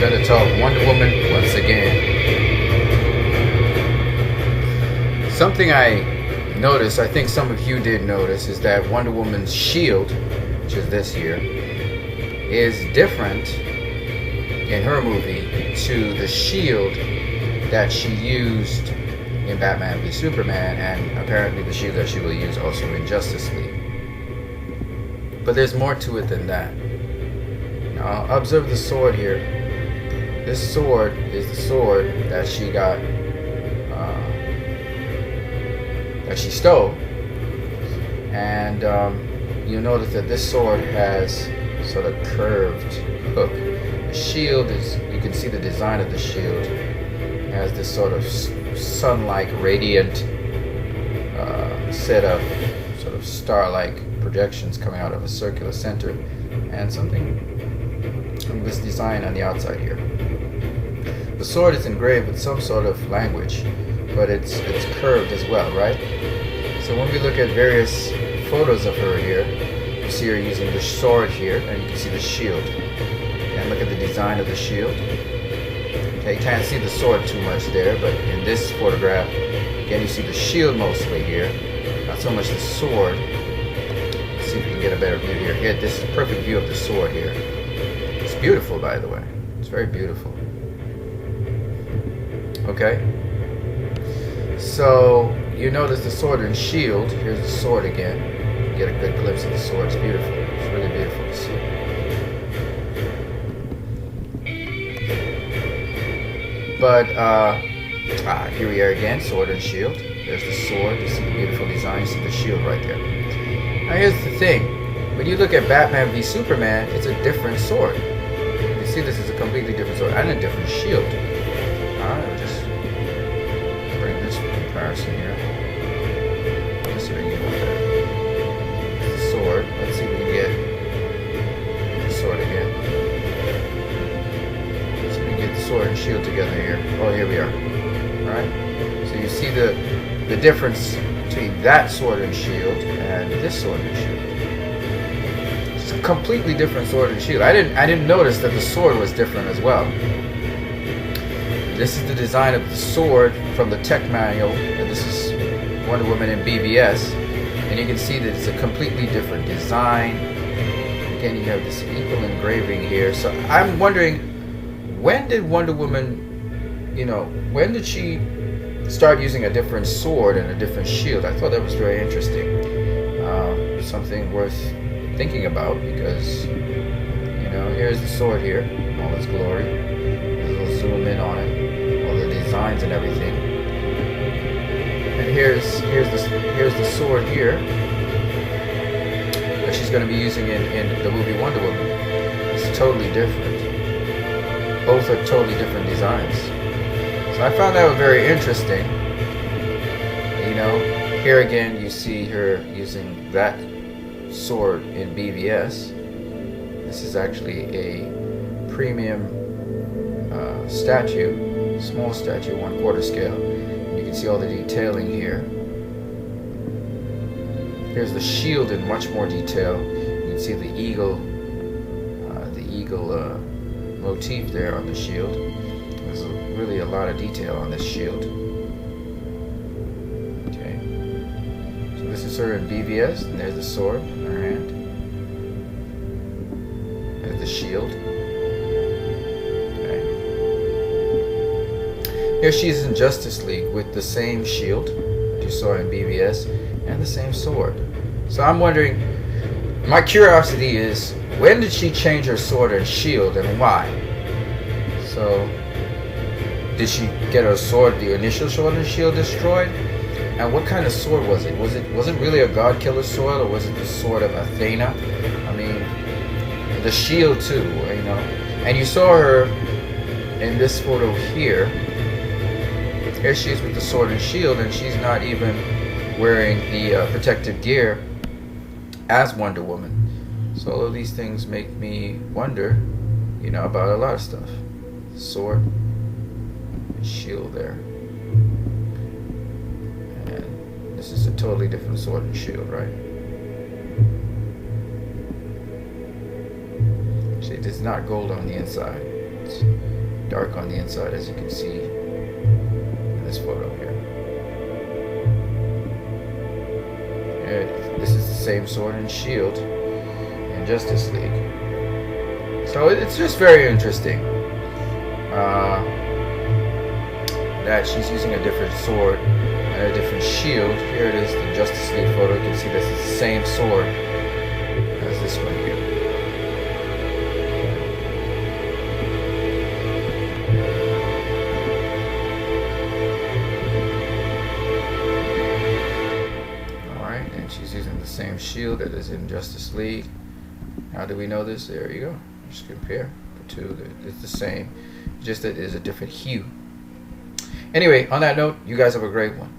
we're going to talk Wonder Woman once again. Something I noticed, I think some of you did notice, is that Wonder Woman's shield, which is this here, is different in her movie to the shield that she used in Batman v Superman, and apparently the shield that she will use also in Justice League. But there's more to it than that. Now, observe the sword here. This sword is the sword that she got, that she stole. And you'll notice that this sword has sort of curved hook. The shield is, you can see the design of the shield has this sort of sun-like radiant set of sort of star-like projections coming out of a circular center, and something was designed on the outside here. The sword is engraved with some sort of language, but it's curved as well, right? So when we look at various photos of her here, you see her using the sword here, and you can see the shield. And look at the design of the shield. Okay, you can't see the sword too much there, but in this photograph, again, you see the shield mostly here, not so much the sword. Let's see if we can get a better view here. Here, this is a perfect view of the sword here. It's beautiful, by the way. It's very beautiful. Okay. So you notice the sword and shield. Here's the sword again. You get a good glimpse of the sword. It's beautiful. It's really beautiful to see. But here we are again, sword and shield. There's the sword. You see the beautiful design. You see the shield right there. Now here's the thing. When you look at Batman v Superman, it's a different sword. You see this is a completely different sword and a different shield. I'll just bring this comparison here. Let's see if we can get the sword. Let's see if we can get the sword again. Let's see if we can get the sword and shield together here. Oh, here we are. Alright. So you see the difference between that sword and shield and this sword and shield. It's a completely different sword and shield. I didn't notice that the sword was different as well. This is the design of the sword from the tech manual, and this is Wonder Woman in BVS, and you can see that it's a completely different design. Again, you have this equal engraving here. So I'm wondering, when did Wonder Woman, when did she start using a different sword and a different shield? I thought that was very interesting. Something worth thinking about, because, here's the sword here, in all its glory. We'll zoom in on it. Designs and everything, and here's the sword here that she's going to be using in the movie Wonder Woman. It's totally different. Both are totally different designs. So I found that was very interesting. Here again you see her using that sword in BVS. This is actually a premium statue. Small statue, 1/4 scale. You can see all the detailing here. Here's the shield in much more detail. You can see the eagle motif there on the shield. There's really a lot of detail on this shield. Okay, so this is her in BVS, and there's the sword in her hand. There's the shield. Here she is in Justice League with the same shield that you saw in BVS and the same sword. So I'm wondering, my curiosity is, when did she change her sword and shield, and why? So, did she get her sword, the initial sword and shield, destroyed? And what kind of sword was it? Was it really a God Killer sword, or was it the sword of Athena? I mean, the shield too, And you saw her in this photo here. Here she is with the sword and shield, and she's not even wearing the protective gear as Wonder Woman. So all of these things make me wonder, about a lot of stuff. Sword and shield there. And this is a totally different sword and shield, right? It is not gold on the inside. It's dark on the inside, as you can see in this photo here. And this is the same sword and shield in Justice League. So it's just very interesting that she's using a different sword and a different shield. Here it is, the Justice League photo. You can see this is the same sword as this one here. Alright, and she's using the same shield that is in Justice League. How do we know this? There you go. Just compare the two. It's the same, just that it is a different hue. Anyway, on that note, you guys have a great one.